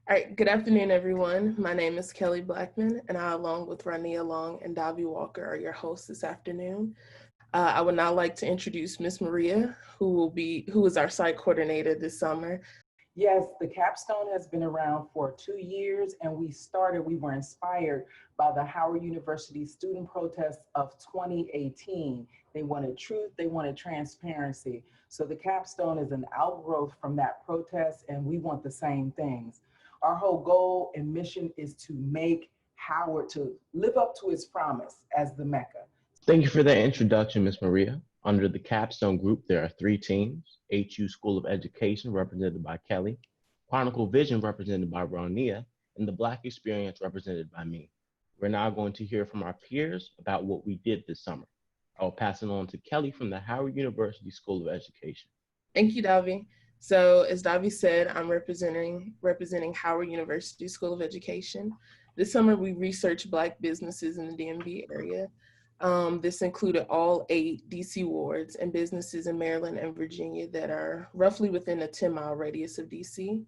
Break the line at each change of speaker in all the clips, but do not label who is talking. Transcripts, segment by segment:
All right, good afternoon, everyone. My name is Kelly Blackman, and I, along with Rania Long and Davi Walker, are your hosts this afternoon. I would now like to introduce Miss Maria, who is our site coordinator this summer.
Yes, the Capstone has been around for 2 years, and we were inspired by the Howard University student protests of 2018. They wanted truth, they wanted transparency. So the Capstone is an outgrowth from that protest, and we want the same things. Our whole goal and mission is to make Howard to live up to its promise as the Mecca.
Thank you for that introduction, Ms. Maria. Under the Capstone Group, there are three teams: HU School of Education, represented by Kelly, Chronicle Vision, represented by Ronia, and the Black Experience, represented by me. We're now going to hear from our peers about what we did this summer. I'll pass it on to Kelly from the Howard University School of Education.
Thank you, Davi. So, as Davi said, I'm representing Howard University School of Education. This summer, we researched Black businesses in the DMV area. This included all 8 DC wards and businesses in Maryland and Virginia that are roughly within a 10-mile radius of DC.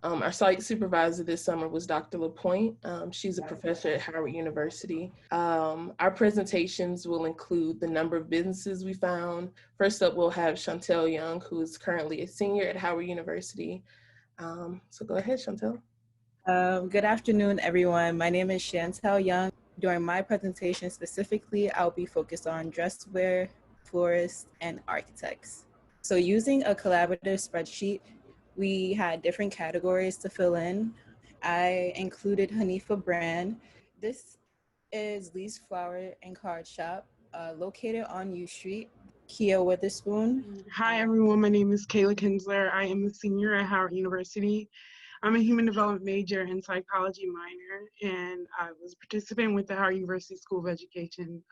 Our site supervisor this summer was Dr. LaPointe. She's a professor at Howard University. Our presentations will include the number of businesses we found. First up, we'll have Chantel Young, who is currently a senior at Howard University. So go ahead, Chantel.
Good afternoon, everyone. My name is Chantel Young. During my presentation specifically, I'll be focused on dresswear, florists, and architects. So using a collaborative spreadsheet, we had different categories to fill in. I included Hanifa Brand. This is Lee's Flower and Card Shop, located on U Street. Kia Witherspoon.
Hi, everyone. My name is Kayla Kinsler. I am a senior at Howard University. I'm a human development major and psychology minor, and I was a participant with the Howard University School of Education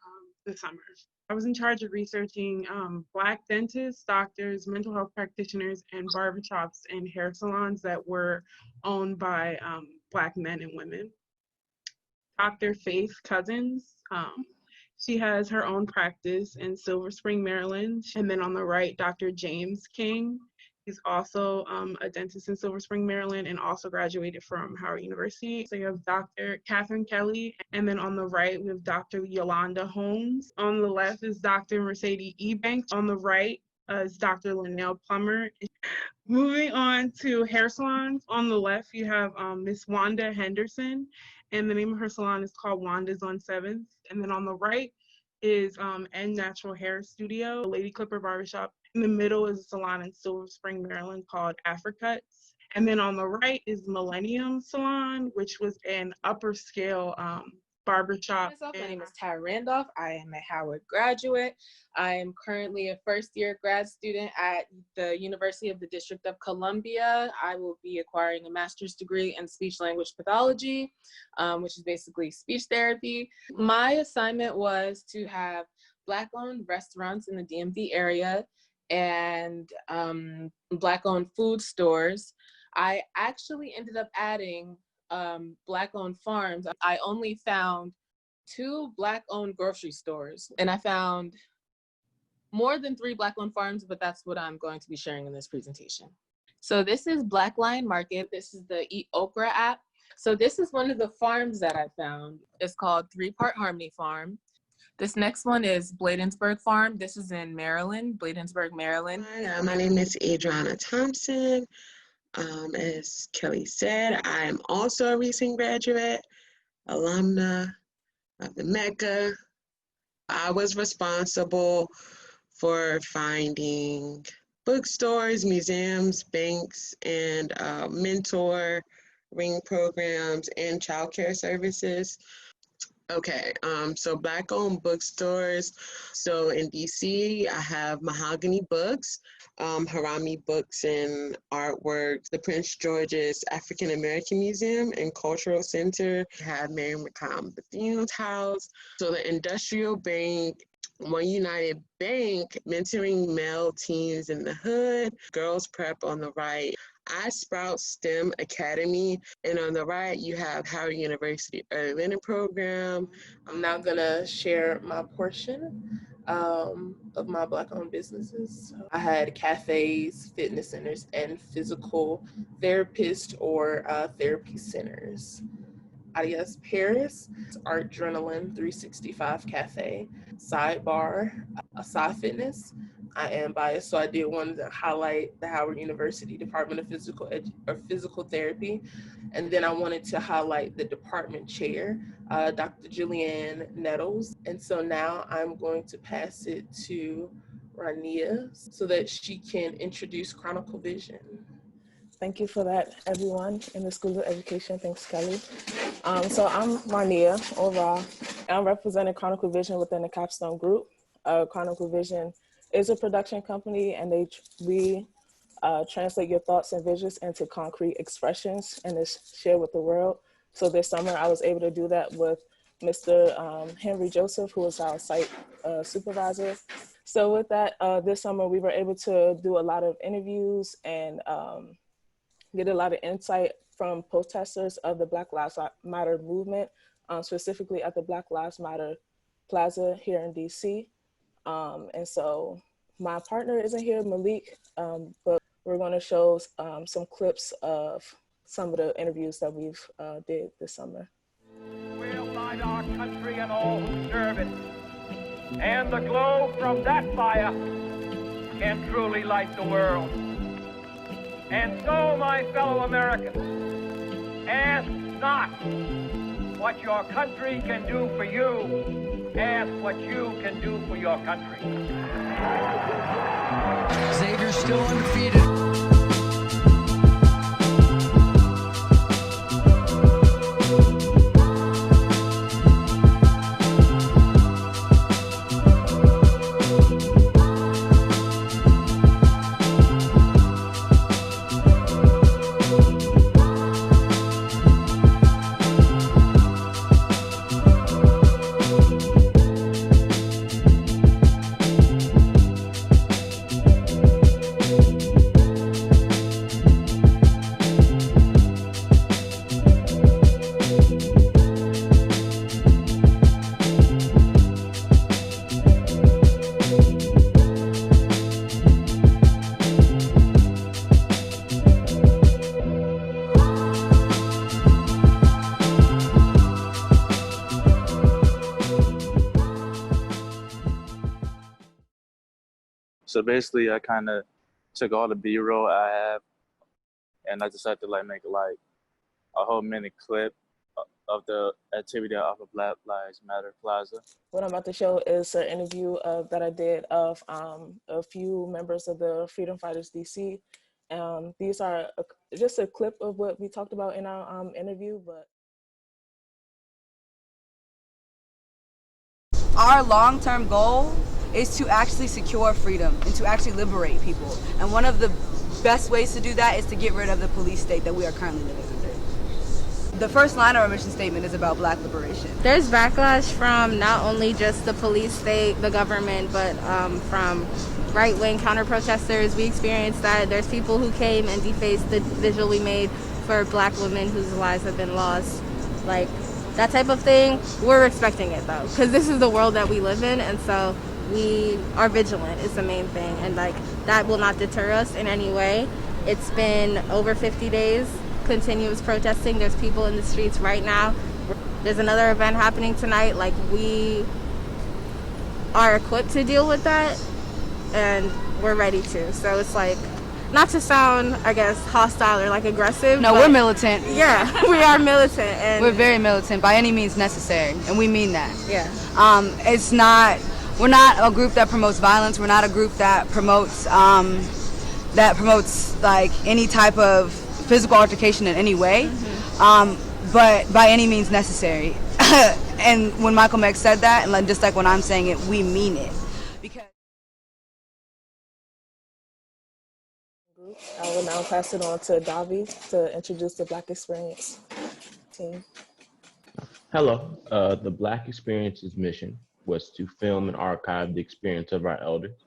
this summer. I was in charge of researching Black dentists, doctors, mental health practitioners, and barbershops and hair salons that were owned by Black men and women. Dr. Faith Cousins, she has her own practice in Silver Spring, Maryland. And then on the right, Dr. James King. He's also a dentist in Silver Spring, Maryland, and also graduated from Howard University. So you have Dr. Catherine Kelly, and then on the right, we have Dr. Yolanda Holmes. On the left is Dr. Mercedes Ebanks. On the right is Dr. Linnell Plummer. Moving on to hair salons, on the left, you have Miss Wanda Henderson, and the name of her salon is called Wanda's on 7th. And then on the right is N Natural Hair Studio, Lady Clipper Barbershop. In the middle is a salon in Silver Spring, Maryland called Africuts. And then on the right is Millennium Salon, which was an upper scale barbershop.
My name is Tyra Randolph. I am a Howard graduate. I am currently a first-year grad student at the University of the District of Columbia. I will be acquiring a master's degree in speech-language pathology, which is basically speech therapy. My assignment was to have Black-owned restaurants in the DMV area and Black-owned food stores. I actually ended up adding Black-owned farms. I only found 2 Black-owned grocery stores, and I found more than 3 Black-owned farms, but that's what I'm going to be sharing in this presentation. So this is Black Lion Market. This is the Eat Okra app. So this is one of the farms that I found. It's called 3 Part Harmony Farm. This next one is Bladensburg Farm. This is in Maryland, Bladensburg, Maryland.
Hi, my name is Adriana Thompson. As Kelly said, I am also a recent graduate, alumna of the Mecca. I was responsible for finding bookstores, museums, banks, and mentoring programs and childcare services. Okay, so Black-owned bookstores. So in DC, I have Mahogany Books, Harami Books and Artworks, the Prince George's African American Museum and Cultural Center. I have Mary McComb Bethune's House. So the Industrial Bank One United Bank, mentoring male teens in the hood, Girls Prep on the right, I Sprout STEM Academy, and on the right you have Howard University Early Learning Program.
I'm now gonna share my portion of my Black-owned businesses. So I had cafes, fitness centers, and physical therapists or therapy centers. Adios Paris, Art Adrenaline 365 Cafe, Sidebar, Asai Fitness. I am biased, so I did want to highlight the Howard University Department of Physical Therapy, and then I wanted to highlight the department chair, Dr. Julianne Nettles. And so now I'm going to pass it to Rania so that she can introduce Chronicle Vision.
Thank you for that, everyone in the School of Education. Thanks, Kelly. So I'm Marnia Ora. I'm representing Chronicle Vision within the Capstone group. Chronicle Vision is a production company, and we translate your thoughts and visions into concrete expressions and is shared with the world. So this summer, I was able to do that with Mr. Henry Joseph, who is our site supervisor. So with that, this summer, we were able to do a lot of interviews and get a lot of insight from protesters of the Black Lives Matter movement, specifically at the Black Lives Matter Plaza here in DC. And so my partner isn't here, Malik, but we're gonna show some clips of some of the interviews that we've did this summer.
We'll light our country and all who serve it, and the glow from that fire can truly light the world. And so, my fellow Americans, ask not what your country can do for you, ask what you can do for your country.
Xavier's still undefeated.
So basically, I kind of took all the B-roll I have, and I decided to make a whole mini clip of the activity off of Black Lives Matter Plaza.
What I'm about to show is an interview that I did of a few members of the Freedom Fighters DC. These are just a clip of what we talked about in our interview, but.
Our long-term goal is to actually secure freedom and to actually liberate people. And one of the best ways to do that is to get rid of the police state that we are currently living under. The first line of our mission statement is about Black liberation.
There's backlash from not only just the police state, the government, but from right-wing counter-protesters. We experienced that. There's people who came and defaced the visual we made for Black women whose lives have been lost. Like, that type of thing, we're expecting it though, because this is the world that we live in, and so we are vigilant is the main thing, and that will not deter us in any way. It's been over 50 days continuous protesting. There's people in the streets right now. There's another event happening tonight. We are equipped to deal with that, and we're ready to. So it's not to sound, I guess, hostile or aggressive.
No, we're militant.
Yeah, we are militant, and
we're very militant by any means necessary, and we mean that.
Yeah.
We're not a group that promotes violence. We're not a group that promotes any type of physical altercation in any way, but by any means necessary. And when Michael X said that, and just like when I'm saying it, we mean it. Because
I will now pass it on to Davi to introduce the Black Experience team.
Hello, the Black Experience's mission was to film and archive the experience of our elders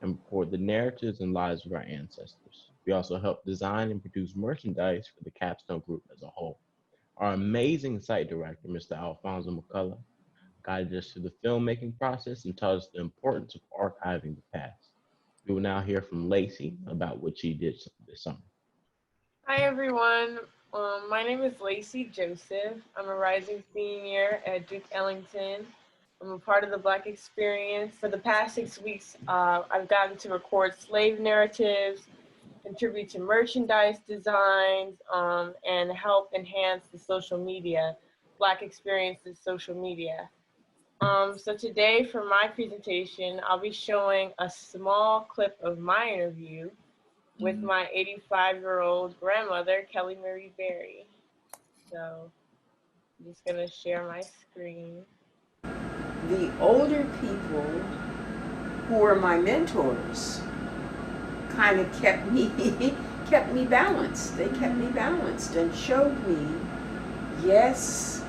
and record the narratives and lives of our ancestors. We also helped design and produce merchandise for the Capstone Group as a whole. Our amazing site director, Mr. Alfonso McCullough, guided us through the filmmaking process and taught us the importance of archiving the past. We will now hear from Lacey about what she did this summer.
Hi, everyone. My name is Lacey Joseph. I'm a rising senior at Duke Ellington. I'm a part of the Black Experience. For the past 6 weeks, I've gotten to record slave narratives, contribute to merchandise designs, and help enhance the social media, Black Experience's social media. So today for my presentation, I'll be showing a small clip of my interview with my 85-year-old grandmother, Kelly Marie Berry. So I'm just gonna share my screen.
The older people who were my mentors kind of kept me balanced. They kept me balanced and showed me, yes,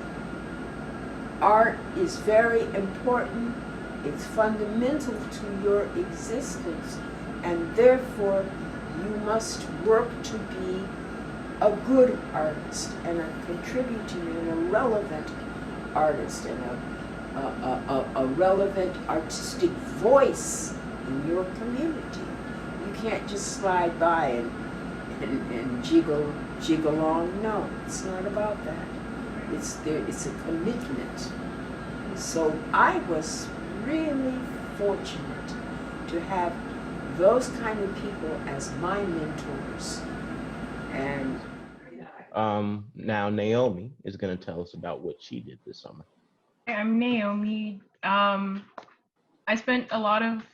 art is very important. It's fundamental to your existence, and therefore you must work to be a good artist and a contributing and a relevant artist and a relevant artistic voice in your community. You can't just slide by and jiggle along. No, it's not about that. It's a commitment. So I was really fortunate to have those kind of people as my mentors. And
now Naomi is going to tell us about what she did this summer.
I'm Naomi. I spent a lot of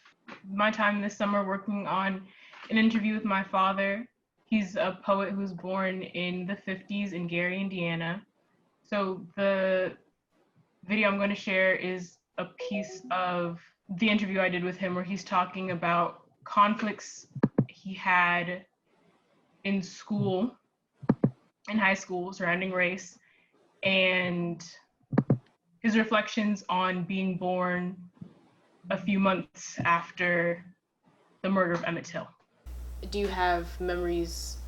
my time this summer working on an interview with my father. He's a poet who was born in the 50s in Gary, Indiana. So the video I'm going to share is a piece of the interview I did with him where he's talking about conflicts he had in school, in high school, surrounding race, and his reflections on being born a few months after the murder of Emmett Till.
Do you have memories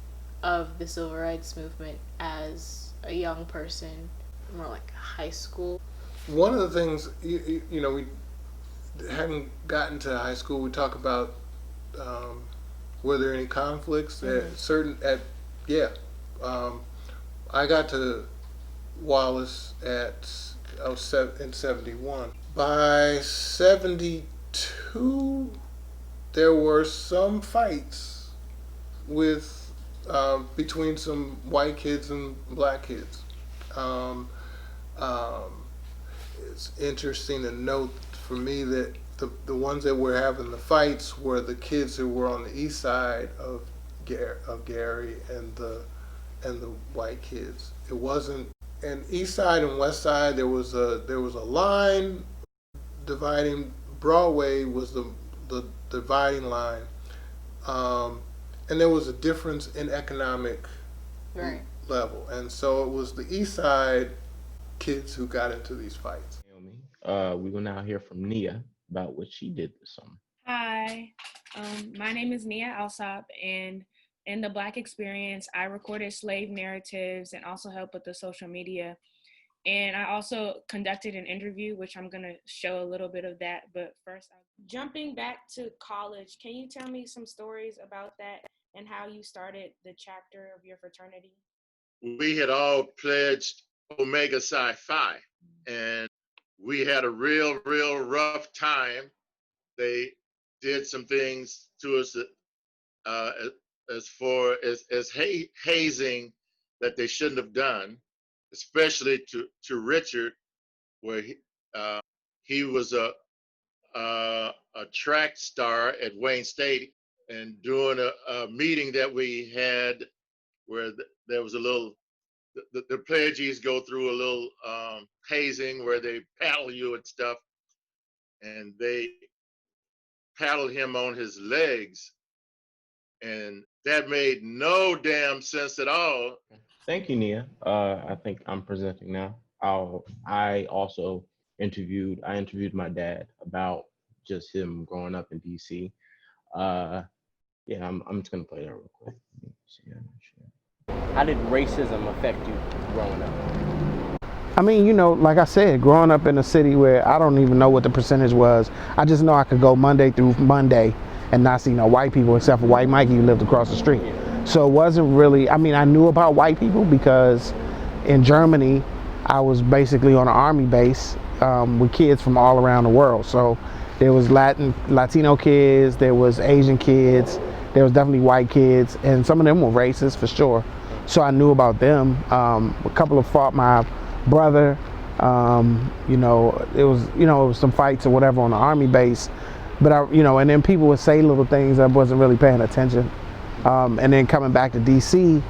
of the civil rights movement as a young person, more like high school?
One of the things, you know, we hadn't gotten to high school. We talk about were there any conflicts I got to Wallace in 71. By 72, there were some fights with between some white kids and black kids. It's interesting to note for me that the ones that were having the fights were the kids who were on the east side of Gary and the white kids. It wasn't. And east side and west side, there was a line dividing. Broadway was the dividing line, and there was a difference in economic level, and so it was the east side kids who got into these fights.
We will now hear from Nia about what she did this summer.
Hi, my name is Nia Alsop, and in the Black Experience, I recorded slave narratives and also helped with the social media. And I also conducted an interview, which I'm gonna show a little bit of that. But first, jumping back to college, can you tell me some stories about that and how you started the chapter of your fraternity?
We had all pledged Omega Psi Phi, and we had a real rough time. They did some things to us as far as hazing that they shouldn't have done, especially to Richard, where he was a track star at Wayne State, and during a meeting that we had where there was a little, the pledges go through a little hazing where they paddle you and stuff, and they paddled him on his legs, and that made no damn sense at all.
Thank you, Nia. I think I'm presenting now. I also I interviewed my dad about just him growing up in DC. Yeah, I'm just gonna play that real quick. How did racism affect you growing up?
I mean, you know, like I said, growing up in a city where I don't even know what the percentage was. I just know I could go Monday through Monday and not see no white people except for White Mikey who lived across the street. So it wasn't really, I mean, I knew about white people because in Germany, I was basically on an army base with kids from all around the world. So there was Latino kids, there was Asian kids, there was definitely white kids, and some of them were racist for sure. So I knew about them. A couple of fought my brother. You know, it was some fights or whatever on the army base. But and then people would say little things I wasn't really paying attention. And then coming back to DC,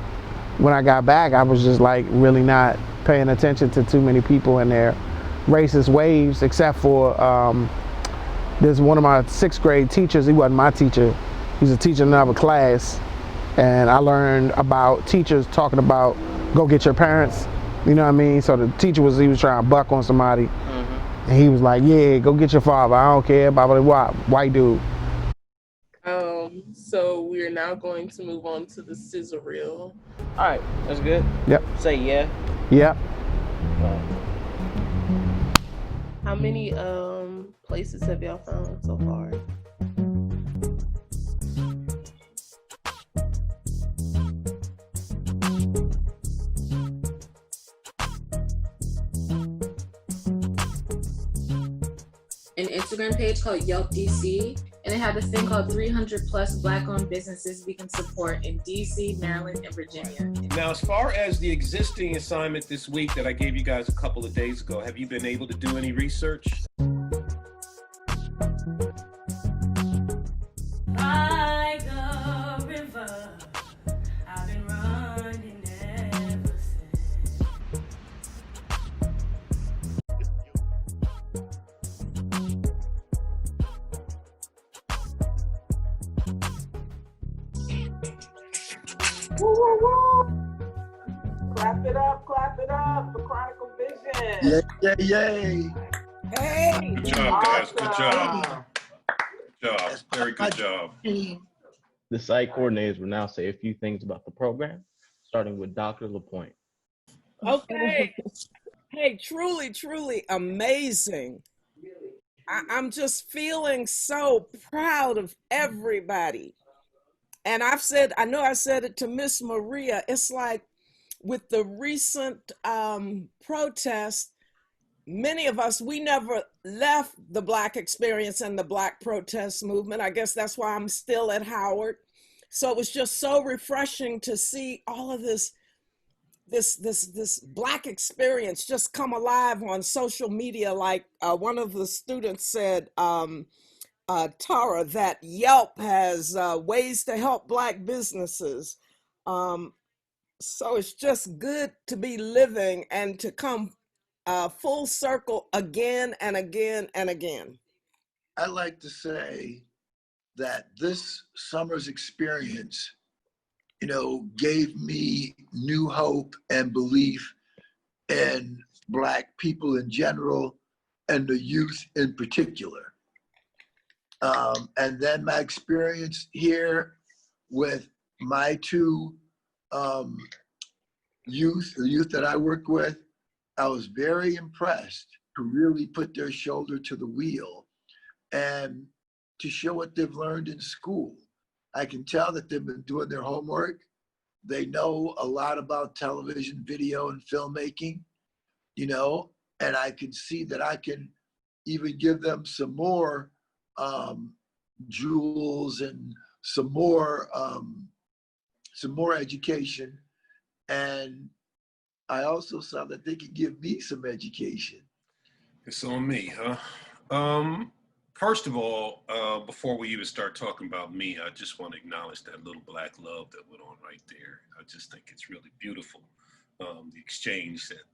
when I got back, I was just like really not paying attention to too many people and their racist waves, except for there's one of my 6th grade teachers. He wasn't my teacher. He was a teacher in another class. And I learned about teachers talking about go get your parents. You know what I mean? So the teacher he was trying to buck on somebody. And he was like, yeah, go get your father. I don't care, blah, blah, blah, white dude.
So we're now going to move on to the sizzle reel.
All right, that's good.
Yep.
Say yeah.
Yep.
How many places have y'all found so far?
An Instagram page called Yelp DC, and it had this thing called 300 plus Black-owned businesses we can support in DC, Maryland, and Virginia.
Now, as far as the existing assignment this week that I gave you guys a couple of days ago, have you been able to do any research?
By the river, I've been running ever since.
Woo, woo, woo. Clap it up for Chronicle Vision.
Yay.
Hey.
Good job, guys. Good job.
Awesome.
Good job. Very good job.
The site coordinators will now say a few things about the program, starting with Dr. LaPointe.
Okay. Hey, truly amazing. I'm just feeling so proud of everybody. And I know I said it to Miss Maria, it's like with the recent protest, many of us, we never left the Black experience and the Black protest movement. I guess that's why I'm still at Howard. So it was just so refreshing to see all of this Black experience just come alive on social media. Like one of the students said, Tara, that Yelp has ways to help Black businesses. So it's just good to be living and to come full circle again and again and again.
I like to say that this summer's experience, gave me new hope and belief in Black people in general and the youth in particular. And then my experience here with my 2 youth that I work with, I was very impressed to really put their shoulder to the wheel and to show what they've learned in school. I can tell that they've been doing their homework. They know a lot about television, video, and filmmaking, and I can see that I can even give them some more jewels and some more education. And I also saw that they could give me some education.
It's on me, huh? First of all, before we even start talking about me, I just want to acknowledge that little Black love that went on right there. I just think it's really beautiful. The exchange that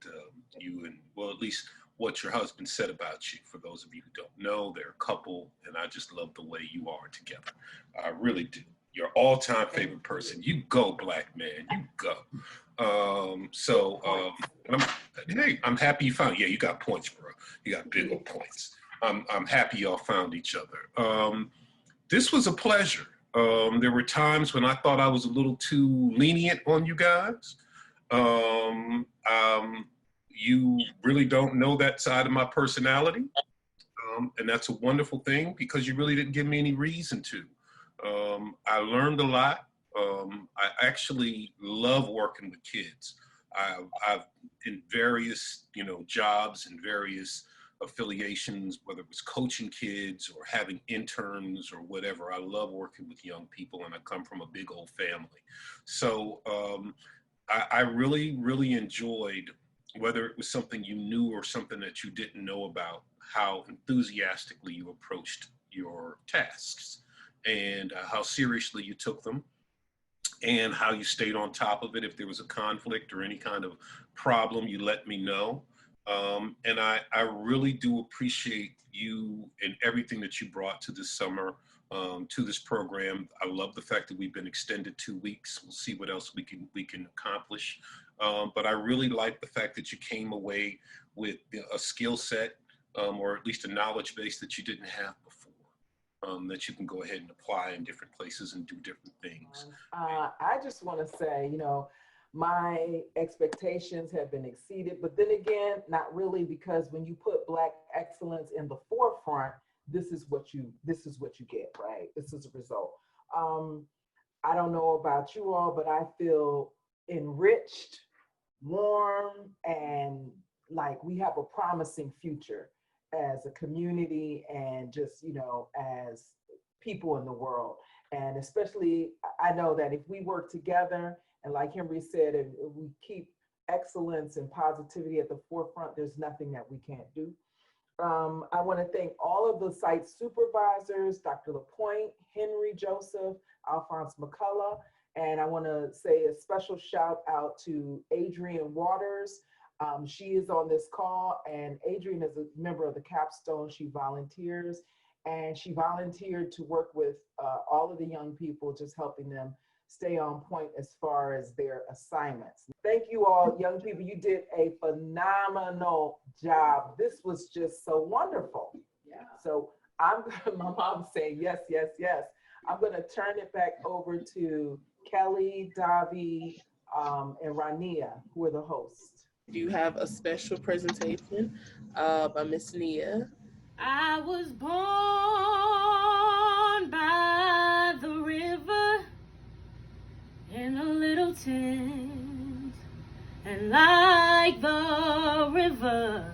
you and, well, at least what your husband said about you. For those of you who don't know, they're a couple, and I just love the way you are together. I really do. Your all-time favorite person. You go, Black man, you go. I'm happy you found. Yeah, you got points, bro. You got big old points. I'm happy y'all found each other. This was a pleasure. There were times when I thought I was a little too lenient on you guys. You really don't know that side of my personality. And that's a wonderful thing because you really didn't give me any reason to. I learned a lot. I actually love working with kids. I've in various, jobs and various affiliations, whether it was coaching kids or having interns or whatever. I love working with young people, and I come from a big old family. So I really, really enjoyed, whether it was something you knew or something that you didn't know about, how enthusiastically you approached your tasks and how seriously you took them and how you stayed on top of it. If there was a conflict or any kind of problem, you let me know. And I really do appreciate you and everything that you brought to this summer, to this program. I love the fact that we've been extended 2 weeks. We'll see what else we can accomplish. But I really like the fact that you came away with a skill set, or at least a knowledge base that you didn't have before, that you can go ahead and apply in different places and do different things.
I just want to say, my expectations have been exceeded, but then again, not really, because when you put Black excellence in the forefront, this is what you get, right? This is a result. I don't know about you all, but I feel enriched, warm, and like we have a promising future as a community and just, as people in the world. And especially, I know that if we work together, and like Henry said, if we keep excellence and positivity at the forefront, there's nothing that we can't do. I want to thank all of the site supervisors, Dr. LaPointe, Henry Joseph, Alphonse McCullough, and I want to say a special shout out to Adrienne Waters. She is on this call, and Adrienne is a member of the Capstone. She volunteers, and she volunteered to work with all of the young people, just helping them stay on point as far as their assignments. Thank you all, young people. You did a phenomenal job. This was just so wonderful. Yeah. So my mom's saying yes, yes, yes. I'm gonna turn it back over to Kelly, Davi, and Rania, who are the hosts.
You have a special presentation by Miss Nia.
I was born by the river in a little tent, and like the river,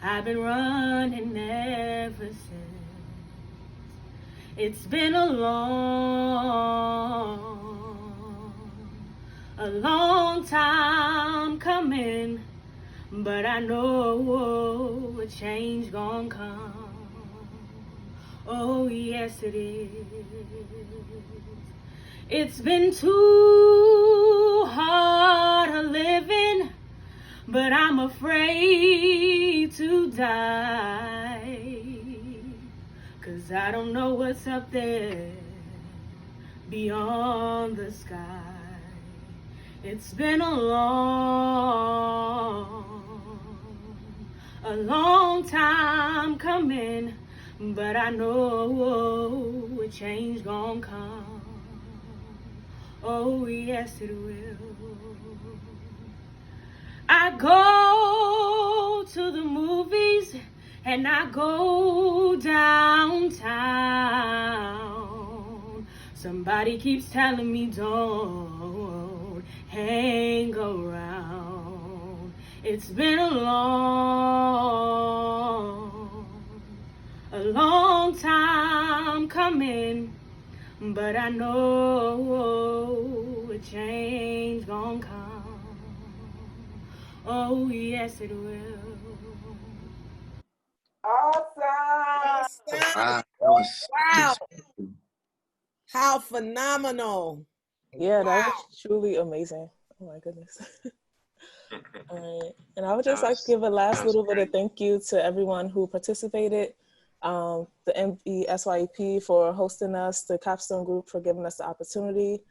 I've been running ever since. It's been a long time coming, but I know a change gonna come. Oh yes it is. It's been too hard a living, but I'm afraid to die, 'cause I don't know what's up there beyond the sky. It's been a long time coming, but I know a change gonna come. Oh yes it will. I go to the movies and I go downtown. Somebody keeps telling me don't hang around. It's been a long time coming, but I know a change gonna come. Oh yes it will.
Awesome!
Wow! How phenomenal!
Yeah, that was truly amazing. Oh my goodness. All right. And I would just like to give a last little bit of thank you to everyone who participated, the MBSYEP for hosting us, the Capstone group for giving us the opportunity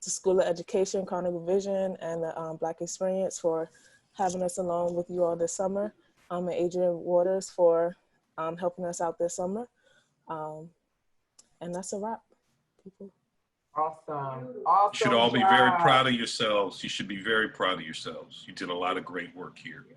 the School of Education, Carnegie Vision, and the Black Experience for having us along with you all this summer, and Adrian Waters for helping us out this summer. And that's a wrap, people.
Awesome.
You should all be very proud of yourselves. You should be very proud of yourselves. You did a lot of great work here.